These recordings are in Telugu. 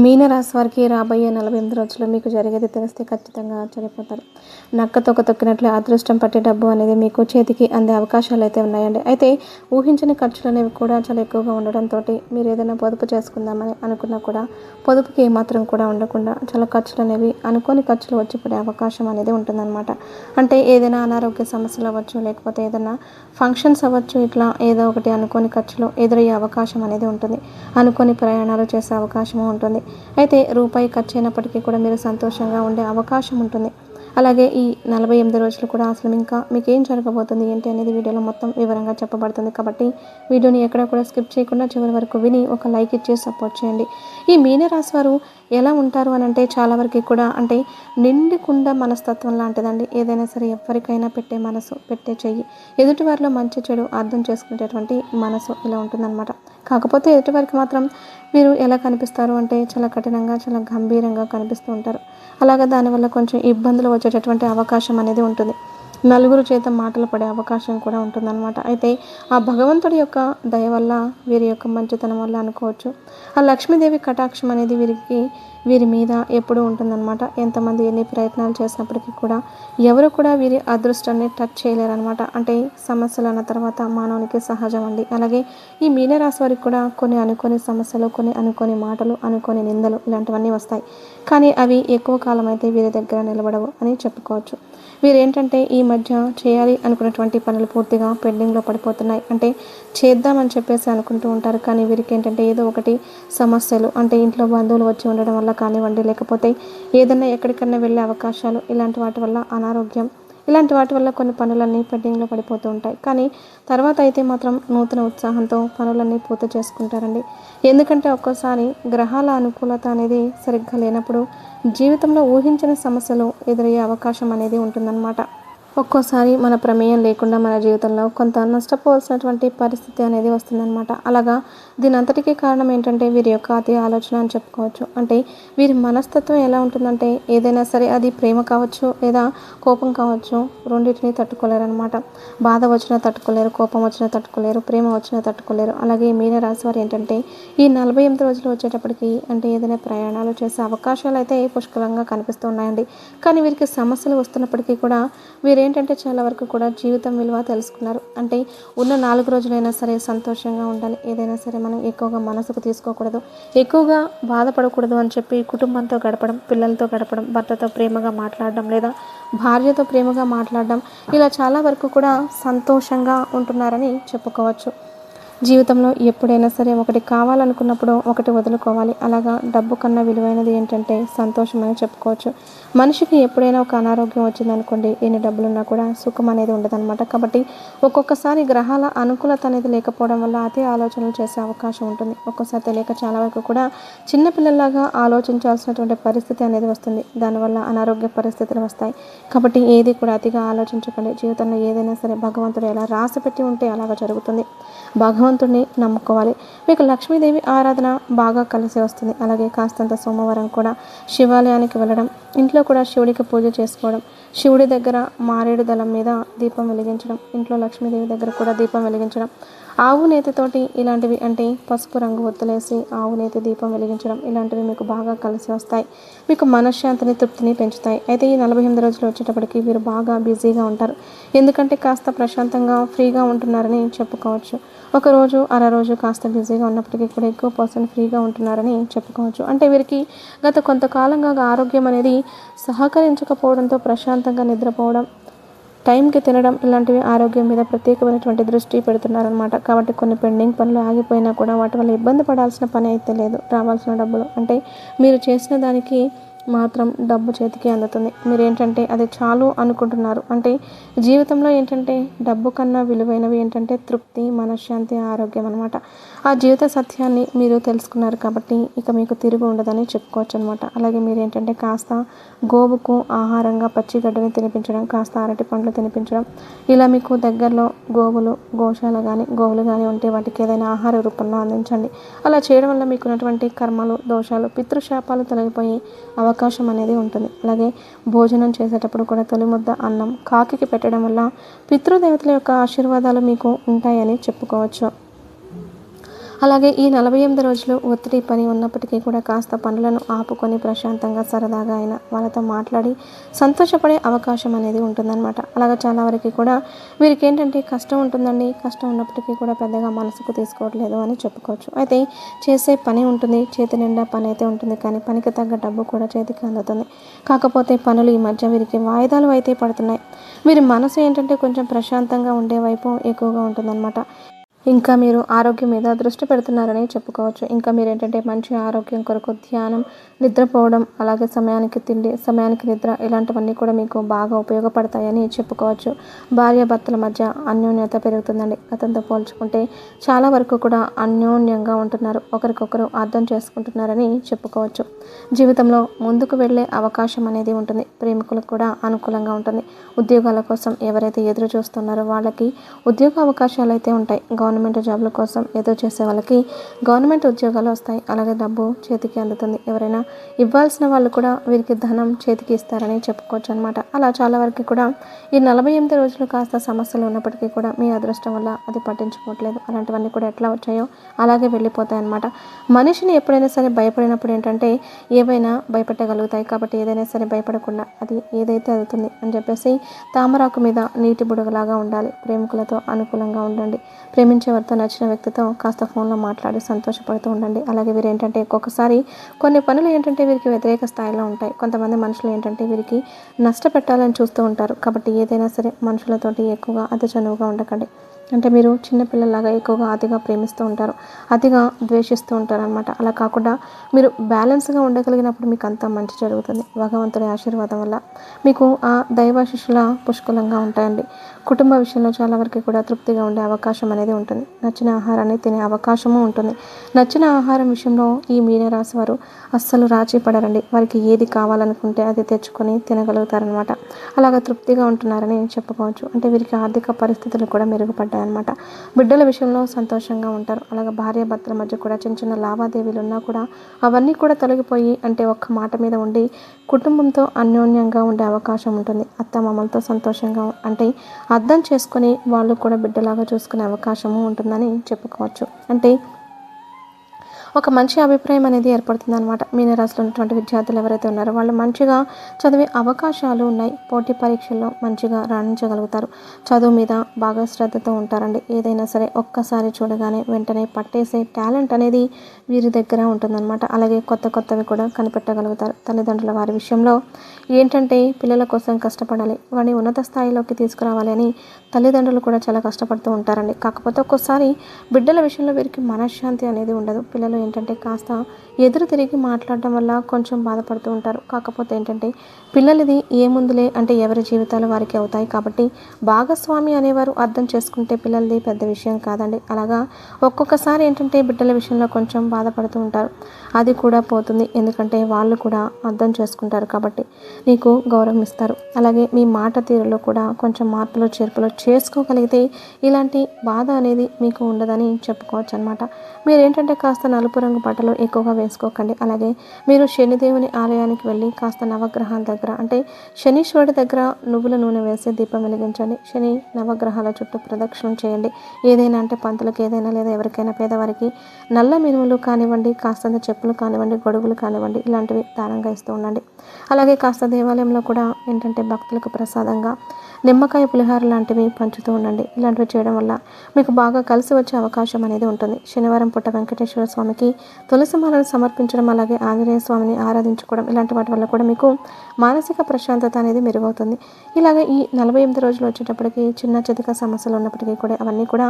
మీనరాశి వారికి రాబోయే 48 రోజుల్లో మీకు జరిగేది తెలిస్తే ఖచ్చితంగా ఆశ్చర్యపోతారు. నక్క తొక్క తొక్కినట్లే అదృష్టం పట్టే డబ్బు అనేది మీకు చేతికి అందే అవకాశాలు అయితే ఉన్నాయండి. అయితే ఊహించని ఖర్చులు అనేవి కూడా చాలా ఎక్కువగా ఉండడంతో మీరు ఏదైనా పొదుపు చేసుకుందామని అనుకున్నా కూడా పొదుపుకి ఏమాత్రం కూడా ఉండకుండా చాలా ఖర్చులు అనేవి అనుకోని ఖర్చులు వచ్చి పడే అవకాశం అనేది ఉంటుందన్నమాట. అంటే ఏదైనా అనారోగ్య సమస్యలు అవ్వచ్చు, లేకపోతే ఏదైనా ఫంక్షన్స్ అవ్వచ్చు, ఇట్లా ఏదో ఒకటి అనుకోని ఖర్చులు ఎదురయ్యే అవకాశం అనేది ఉంటుంది. అనుకోని ప్రయాణాలు చేసే అవకాశం ఉంటుంది. అయితే రూపాయి ఖర్చు అయినప్పటికీ కూడా మీరు సంతోషంగా ఉండే అవకాశం ఉంటుంది. అలాగే ఈ 48 రోజులు కూడా అసలు ఇంకా మీకేం జరగబోతుంది ఏంటి అనేది వీడియోలో మొత్తం వివరంగా చెప్పబడుతుంది. కాబట్టి వీడియోని ఎక్కడ కూడా స్కిప్ చేయకుండా చివరి వరకు విని ఒక లైక్ ఇచ్చి సపోర్ట్ చేయండి. ఈ మీనరాశి వారు ఎలా ఉంటారు అని అంటే చాలా వరకు కూడా అంటే నిండుకుండ మనస్తత్వం లాంటిదండి. ఏదైనా సరే ఎవరికైనా పెట్టే మనసు, పెట్టే చెయ్యి, ఎదుటివారిలో మంచి చెడు అర్థం చేసుకునేటటువంటి మనసు ఇలా ఉంటుందన్నమాట. కాకపోతే ఎదుటివారికి మాత్రం వీరు ఎలా కనిపిస్తారు అంటే చాలా కఠినంగా, చాలా గంభీరంగా కనిపిస్తూ ఉంటారు. అలాగే దానివల్ల కొంచెం ఇబ్బందులు వచ్చేటటువంటి అవకాశం అనేది ఉంటుంది. నలుగురు చేత మాటలు పడే అవకాశం కూడా ఉంటుందన్నమాట. అయితే ఆ భగవంతుడి యొక్క దయ వల్ల, వీరి యొక్క మంచితనం వల్ల అనుకోవచ్చు, ఆ లక్ష్మీదేవి కటాక్షం అనేది వీరి మీద ఎప్పుడూ ఉంటుందన్నమాట. ఎంతమంది ఎన్ని ప్రయత్నాలు చేసినప్పటికీ కూడా ఎవరు కూడా వీరి అదృష్టాన్ని టచ్ చేయలేరన్నమాట. అంటే సమస్యలు అన్న తర్వాత మానవునికి సహజం అండి. అలాగే ఈ మీనరాశి వారికి కూడా కొన్ని అనుకోని సమస్యలు, కొన్ని అనుకోని మాటలు, అనుకోని నిందలు ఇలాంటివన్నీ వస్తాయి. కానీ అవి ఎక్కువ కాలం అయితే వీరి దగ్గర నిలబడవు అని చెప్పుకోవచ్చు. వీరేంటంటే ఈ మధ్య చేయాలి అనుకున్నటువంటి పనులు పూర్తిగా పెండింగ్లో పడిపోతున్నాయి. అంటే చేద్దామని చెప్పేసి అనుకుంటూ ఉంటారు. కానీ వీరికి ఏంటంటే ఏదో ఒకటి సమస్యలు, అంటే ఇంట్లో బంధువులు వచ్చి ఉండడం వల్ల కానివ్వండి, లేకపోతే ఏదైనా ఎక్కడికన్నా వెళ్ళే అవకాశాలు, ఇలాంటి వాటి వల్ల అనారోగ్యం, ఇలాంటి వాటి వల్ల కొన్ని పనులన్నీ పెండింగ్లో పడిపోతూ ఉంటాయి. కానీ తర్వాత అయితే మాత్రం నూతన ఉత్సాహంతో పనులన్నీ పూర్తి చేసుకుంటారండి. ఎందుకంటే ఒక్కోసారి గ్రహాల అనుకూలత అనేది సరిగ్గా లేనప్పుడు జీవితంలో ఊహించని సమస్యలు ఎదురయ్యే అవకాశం అనేది ఉంటుందన్నమాట. ఒక్కోసారి మన ప్రమేయం లేకుండా మన జీవితంలో కొంత నష్టపోవాల్సినటువంటి పరిస్థితి అనేది వస్తుందన్నమాట. అలాగా దీని అంతటికీ కారణం ఏంటంటే వీరి యొక్క అతి ఆలోచన అని చెప్పుకోవచ్చు. అంటే వీరి మనస్తత్వం ఎలా ఉంటుందంటే ఏదైనా సరే అది ప్రేమ కావచ్చు లేదా కోపం కావచ్చు, రెండింటిని తట్టుకోలేరనమాట. బాధ వచ్చినా తట్టుకోలేరు, కోపం వచ్చినా తట్టుకోలేరు, ప్రేమ వచ్చినా తట్టుకోలేరు. అలాగే మీనరాశి వారు ఏంటంటే ఈ 48 రోజులు వచ్చేటప్పటికి అంటే ఏదైనా ప్రయాణాలు చేసే అవకాశాలు అయితే పుష్కలంగా కనిపిస్తూ ఉన్నాయండి. కానీ వీరికి సమస్యలు వస్తున్నప్పటికీ కూడా వీరేంటంటే చాలా వరకు కూడా జీవితం విలువ తెలుసుకున్నారు. అంటే ఉన్న 4 రోజులైనా సరే సంతోషంగా ఉండాలి. ఏదైనా సరే మనం ఎక్కువగా మనసుకు తీసుకోకూడదు, ఎక్కువగా బాధపడకూడదు అని చెప్పి కుటుంబంతో గడపడం, పిల్లలతో గడపడం, భర్తతో ప్రేమగా మాట్లాడడం లేదా భార్యతో ప్రేమగా మాట్లాడడం, ఇలా చాలా వరకు కూడా సంతోషంగా ఉంటున్నారని చెప్పుకోవచ్చు. జీవితంలో ఎప్పుడైనా సరే ఒకటి కావాలనుకున్నప్పుడు ఒకటి వదులుకోవాలి. అలాగా డబ్బు కన్నా విలువైనది ఏంటంటే సంతోషం అని చెప్పుకోవచ్చు. మనిషికి ఎప్పుడైనా ఒక అనారోగ్యం వచ్చిందనుకోండి, ఎన్ని డబ్బులున్నా కూడా సుఖం అనేది ఉండదన్నమాట. కాబట్టి ఒక్కొక్కసారి గ్రహాల అనుకూలత అనేది లేకపోవడం వల్ల అతి ఆలోచనలు చేసే అవకాశం ఉంటుంది. ఒక్కోసారి తెలియక చాలా వరకు కూడా చిన్నపిల్లల్లాగా ఆలోచించాల్సినటువంటి పరిస్థితి అనేది వస్తుంది. దానివల్ల అనారోగ్య పరిస్థితులు వస్తాయి. కాబట్టి ఏది కూడా అతిగా ఆలోచించకండి. జీవితంలో ఏదైనా సరే భగవంతుడు ఎలా రాసిపెట్టి ఉంటే అలాగ జరుగుతుంది. భగవంతుడిని నమ్ముకోవాలి. మీకు లక్ష్మీదేవి ఆరాధన బాగా కలిసి వస్తుంది. అలాగే కాస్తంత సోమవారం కూడా శివాలయానికి వెళ్ళడం, ఇంట్లో కూడా శివుడికి పూజ చేసుకోవడం, శివుడి దగ్గర మారేడు దళం మీద దీపం వెలిగించడం, ఇంట్లో లక్ష్మీదేవి దగ్గర కూడా దీపం వెలిగించడం, ఆవు నేతితోటి ఇలాంటివి అంటే పసుపు రంగు ఒత్తులేసి ఆవు నేతి దీపం వెలిగించడం, ఇలాంటివి మీకు బాగా కలిసి వస్తాయి. మీకు మనశ్శాంతిని, తృప్తిని పెంచుతాయి. అయితే ఈ 48 రోజులు వచ్చేటప్పటికి వీరు బాగా బిజీగా ఉంటారు. ఎందుకంటే కాస్త ప్రశాంతంగా ఫ్రీగా ఉంటున్నారని చెప్పుకోవచ్చు. ఒకరోజు రోజు కాస్త బిజీగా ఉన్నప్పటికీ కూడా ఎక్కువ పర్సెంట్ ఫ్రీగా ఉంటున్నారని చెప్పుకోవచ్చు. అంటే వీరికి గత కొంతకాలంగా ఆరోగ్యం అనేది సహకరించకపోవడంతో ప్రశాంతంగా నిద్రపోవడం, టైంకి తినడం ఇలాంటివి ఆరోగ్యం మీద ప్రత్యేకమైనటువంటి దృష్టి పెడుతున్నారనమాట. కాబట్టి కొన్ని పెండింగ్ పనులు ఆగిపోయినా కూడా వాటి వల్ల ఇబ్బంది పడాల్సిన పని అయితే లేదు. రావాల్సిన డబ్బులు అంటే మీరు చేసిన దానికి మాత్రం డబ్బు చేతికి అందుతుంది. మీరేంటంటే అది చాలు అనుకుంటున్నారు. అంటే జీవితంలో ఏంటంటే డబ్బు కన్నా విలువైనవి ఏంటంటే తృప్తి, మనశ్శాంతి, ఆరోగ్యం అనమాట. ఆ జీవిత సత్యాన్ని మీరు తెలుసుకున్నారు కాబట్టి ఇక మీకు తిరిగి ఉండదని చెప్పుకోవచ్చు అనమాట. అలాగే మీరేంటంటే కాస్త గోవుకు ఆహారంగా పచ్చిగడ్డని తినిపించడం, కాస్త అరటి పండ్లు తినిపించడం, ఇలా మీకు దగ్గరలో గోశాల కానీ గోవులు కానీ ఉంటే వాటికి ఏదైనా ఆహార రూపంలో అందించండి. అలా చేయడం వల్ల మీకున్నటువంటి కర్మలు, దోషాలు, పితృశాపాలు తొలగిపోయి అవకాశం అనేది ఉంటుంది. అలాగే భోజనం చేసేటప్పుడు కూడా తొలి ముద్ద అన్నం కాకికి పెట్టడం వల్ల పితృదేవతల యొక్క ఆశీర్వాదాలు మీకు ఉంటాయని చెప్పుకోవచ్చు. అలాగే ఈ 48 రోజులు ఒత్తిడి పని ఉన్నప్పటికీ కూడా కాస్త పనులను ఆపుకొని ప్రశాంతంగా సరదాగా అయినా వాళ్ళతో మాట్లాడి సంతోషపడే అవకాశం అనేది ఉంటుందన్నమాట. అలాగే చాలా వరకు కూడా వీరికి ఏంటంటే కష్టం ఉంటుందండి. కష్టం ఉన్నప్పటికీ కూడా పెద్దగా మనసుకు తీసుకోవట్లేదు అని చెప్పుకోవచ్చు. అయితే చేసే పని ఉంటుంది, చేతి నిండా పని అయితే ఉంటుంది, కానీ పనికి తగ్గ డబ్బు కూడా చేతికి అందుతుంది. కాకపోతే పనులు ఈ మధ్య వీరికి వాయిదాలు అయితే పడుతున్నాయి. వీరి మనసు ఏంటంటే కొంచెం ప్రశాంతంగా ఉండే వైపు ఎక్కువగా ఉంటుందన్నమాట. ఇంకా మీరు ఆరోగ్యం మీద దృష్టి పెడుతున్నారని చెప్పుకోవచ్చు. ఇంకా మీరేంటంటే మంచి ఆరోగ్యం కొరకు ధ్యానం, నిద్రపోవడం, అలాగే సమయానికి తిండి, సమయానికి నిద్ర ఇలాంటివన్నీ కూడా మీకు బాగా ఉపయోగపడతాయని చెప్పుకోవచ్చు. భార్యాభర్తల మధ్య అన్యోన్యత పెరుగుతుందండి. గతంతో పోల్చుకుంటే చాలా వరకు కూడా అన్యోన్యంగా ఉంటున్నారు. ఒకరికొకరు అర్థం చేసుకుంటున్నారని చెప్పుకోవచ్చు. జీవితంలో ముందుకు వెళ్ళే అవకాశం అనేది ఉంటుంది. ప్రేమికులకు కూడా అనుకూలంగా ఉంటుంది. ఉద్యోగాల కోసం ఎవరైతే ఎదురు చూస్తున్నారో వాళ్ళకి ఉద్యోగ అవకాశాలు అయితే ఉంటాయి. గవర్నమెంట్ జాబ్ల కోసం ఎదురు చేసే వాళ్ళకి గవర్నమెంట్ ఉద్యోగాలు వస్తాయి. అలాగే డబ్బు చేతికి అందుతుంది. ఎవరైనా ఇవ్వాల్సిన వాళ్ళు కూడా వీరికి ధనం చేతికి ఇస్తారని చెప్పుకోవచ్చు అనమాట. అలా చాలా వరకు కూడా ఈ 48 రోజులు కాస్త సమస్యలు ఉన్నప్పటికీ కూడా మీ అదృష్టం వల్ల అది పట్టించుకోవట్లేదు. అలాంటివన్నీ కూడా ఎట్లా వచ్చాయో అలాగే వెళ్ళిపోతాయి అనమాట. మనిషిని ఎప్పుడైనా సరే భయపడినప్పుడు ఏంటంటే ఏవైనా భయపెట్టగలుగుతాయి. కాబట్టి ఏదైనా సరే భయపడకుండా అది ఏదైతే అవుతుంది అని చెప్పేసి తామరాకు మీద నీటి బుడగలాగా ఉండాలి. ప్రేమికులతో అనుకూలంగా ఉండండి. ప్రేమించేవారితో నచ్చిన వ్యక్తితో కాస్త ఫోన్లో మాట్లాడి సంతోషపడుతూ ఉండండి. అలాగే వీరు ఏంటంటే ఒక్కొక్కసారి కొన్ని పనులు ఏంటంటే వీరికి వ్యతిరేక స్థాయిలో ఉంటాయి. కొంతమంది మనుషులు ఏంటంటే వీరికి నష్టపెట్టాలని చూస్తూ ఉంటారు. కాబట్టి ఏదైనా సరే మనుషులతోటి ఎక్కువగా అతి చనువుగా ఉండకండి. అంటే మీరు చిన్నపిల్లలాగా ఎక్కువగా అతిగా ప్రేమిస్తూ ఉంటారు, అతిగా ద్వేషిస్తూ ఉంటారు అనమాట. అలా కాకుండా మీరు బ్యాలెన్స్గా ఉండగలిగినప్పుడు మీకు అంతా మంచి జరుగుతుంది. భగవంతుడి ఆశీర్వాదం వల్ల మీకు ఆ దైవాశిష్యుల పుష్కలంగా ఉంటాయండి. కుటుంబ విషయంలో చాలా వరకు కూడా తృప్తిగా ఉండే అవకాశం అనేది ఉంటుంది. నచ్చిన ఆహారాన్ని తినే అవకాశము ఉంటుంది. నచ్చిన ఆహారం విషయంలో ఈ మీనరాశి వారు అస్సలు రాజీ పడరండి. వారికి ఏది కావాలనుకుంటే అది తెచ్చుకొని తినగలుగుతారనమాట. అలాగా తృప్తిగా ఉంటున్నారని చెప్పుకోవచ్చు. అంటే వీరికి ఆర్థిక పరిస్థితులు కూడా మెరుగుపడ్డాయి అనమాట. బిడ్డల విషయంలో సంతోషంగా ఉంటారు. అలాగే భార్యాభర్తల మధ్య కూడా చిన్న చిన్న లావాదేవీలు ఉన్నా కూడా అవన్నీ కూడా తొలగిపోయి అంటే ఒక్క మాట మీద ఉండి కుటుంబంతో అన్యోన్యంగా ఉండే అవకాశం ఉంటుంది. అత్తమామలతో సంతోషంగా అంటే అర్థం చేసుకొని వాళ్ళు కూడా బిడ్డలాగా చూసుకునే అవకాశము ఉంటుందని చెప్పుకోవచ్చు. అంటే ఒక మంచి అభిప్రాయం అనేది ఏర్పడుతుంది అనమాట. మీనరాశిలో ఉన్నటువంటి విద్యార్థులు ఎవరైతే ఉన్నారో వాళ్ళు మంచిగా చదివే అవకాశాలు ఉన్నాయి. పోటీ పరీక్షల్లో మంచిగా రాణించగలుగుతారు. చదువు మీద బాగా శ్రద్ధతో ఉంటారండి. ఏదైనా సరే ఒక్కసారి చూడగానే వెంటనే పట్టేసే టాలెంట్ అనేది వీరి దగ్గర ఉంటుందన్నమాట. అలాగే కొత్త కొత్తవి కూడా కనిపెట్టగలుగుతారు. తల్లిదండ్రుల వారి విషయంలో ఏంటంటే పిల్లల కోసం కష్టపడాలి, వాడిని ఉన్నత స్థాయిలోకి తీసుకురావాలి అని తల్లిదండ్రులు కూడా చాలా కష్టపడుతూ ఉంటారండి. కాకపోతే ఒక్కోసారి బిడ్డల విషయంలో వీరికి మనశ్శాంతి అనేది ఉండదు. పిల్లలు ఏంటంటే కాస్త ఎదురు తిరిగి మాట్లాడడం వల్ల కొంచెం బాధపడుతూ ఉంటారు. కాకపోతే ఏంటంటే పిల్లలది ఏముందులే అంటే ఎవరి జీవితాలు వారికి అవుతాయి. కాబట్టి భాగస్వామి అనేవారు అర్థం చేసుకుంటే పిల్లలది పెద్ద విషయం కాదండి. అలాగా ఒక్కొక్కసారి ఏంటంటే బిడ్డల విషయంలో కొంచెం బాధపడుతూ ఉంటారు. అది కూడా పోతుంది. ఎందుకంటే వాళ్ళు కూడా అర్థం చేసుకుంటారు కాబట్టి నీకు గౌరవం ఇస్తారు. అలాగే మీ మాట తీరులో కూడా కొంచెం మార్పులు చేర్పులు చేసుకోగలిగితే ఇలాంటి బాధ అనేది మీకు ఉండదని చెప్పుకోవచ్చు అనమాట. మీరేంటంటే కాస్త నలుపు రంగు బట్టలు ఎక్కువగా వేసుకోకండి. అలాగే మీరు శనిదేవుని ఆలయానికి వెళ్ళి కాస్త నవగ్రహాల దగ్గర అంటే శనీశ్వరుడి దగ్గర నువ్వుల నూనె వేసి దీపం వెలిగించండి. శని నవగ్రహాల చుట్టూ ప్రదక్షిణం చేయండి. ఏదైనా అంటే పంతులకు ఏదైనా లేదా ఎవరికైనా పేదవారికి నల్ల మినుములు కానివ్వండి, కాస్తంత చెప్పులు కానివ్వండి, గొడుగులు కానివ్వండి ఇలాంటివి దానంగా ఇస్తూ ఉండండి. అలాగే కాస్త దేవాలయంలో కూడా ఏంటంటే భక్తులకు ప్రసాదంగా నిమ్మకాయ పులిహార లాంటివి పంచుతూ ఉండండి. ఇలాంటివి చేయడం వల్ల మీకు బాగా కలిసి వచ్చే అవకాశం అనేది ఉంటుంది. శనివారం పూట వెంకటేశ్వర స్వామికి తులసి మాలను సమర్పించడం, అలాగే ఆంజనేయ స్వామిని ఆరాధించుకోవడం ఇలాంటి వాటి వల్ల కూడా మీకు మానసిక ప్రశాంతత అనేది మెరుగవుతుంది. ఇలాగే ఈ 48 రోజులు వచ్చేటప్పటికి చిన్న చితక సమస్యలు ఉన్నప్పటికీ కూడా అవన్నీ కూడా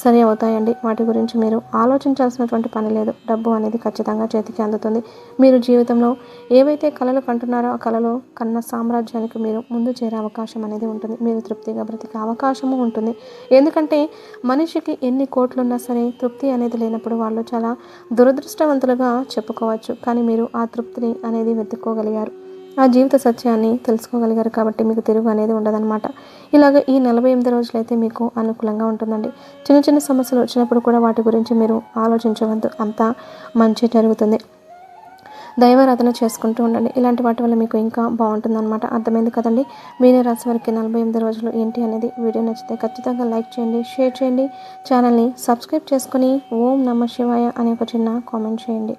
సరి అవుతాయండి. వాటి గురించి మీరు ఆలోచించాల్సినటువంటి పని లేదు. డబ్బు అనేది ఖచ్చితంగా చేతికి అందుతుంది. మీరు జీవితంలో ఏవైతే కళలు కంటున్నారో ఆ కళలో కన్న సామ్రాజ్యానికి మీరు ముందు చేరే అవకాశం అనేది ఉంటుంది. మీరు తృప్తిగా బ్రతికే అవకాశము ఉంటుంది. ఎందుకంటే మనిషికి ఎన్ని కోట్లున్నా సరే తృప్తి అనేది లేనప్పుడు వాళ్ళు చాలా దురదృష్టవంతులుగా చెప్పుకోవచ్చు. కానీ మీరు ఆ తృప్తిని అనేది వెతుక్కోగలిగారు. ఆ జీవిత సత్యాన్ని తెలుసుకోగలిగారు కాబట్టి మీకు తిరుగు అనేది ఉండదన్నమాట. ఇలాగ ఈ 48 రోజులైతే మీకు అనుకూలంగా ఉంటుందండి. చిన్న చిన్న సమస్యలు వచ్చినప్పుడు కూడా వాటి గురించి మీరు ఆలోచించవద్దు. అంతా మంచి జరుగుతుంది. దైవారాధన చేసుకుంటూ ఉండండి. ఇలాంటి వాటి వల్ల మీకు ఇంకా బాగుంటుందన్నమాట. అర్థమైంది కదండి. మీన రాశి వారికి 48 రోజులు ఏంటి అనేది వీడియో నచ్చితే ఖచ్చితంగా లైక్ చేయండి, షేర్ చేయండి, ఛానల్ని సబ్స్క్రైబ్ చేసుకొని ఓం నమ శివాయ అనే ఒక చిన్న కామెంట్ చేయండి.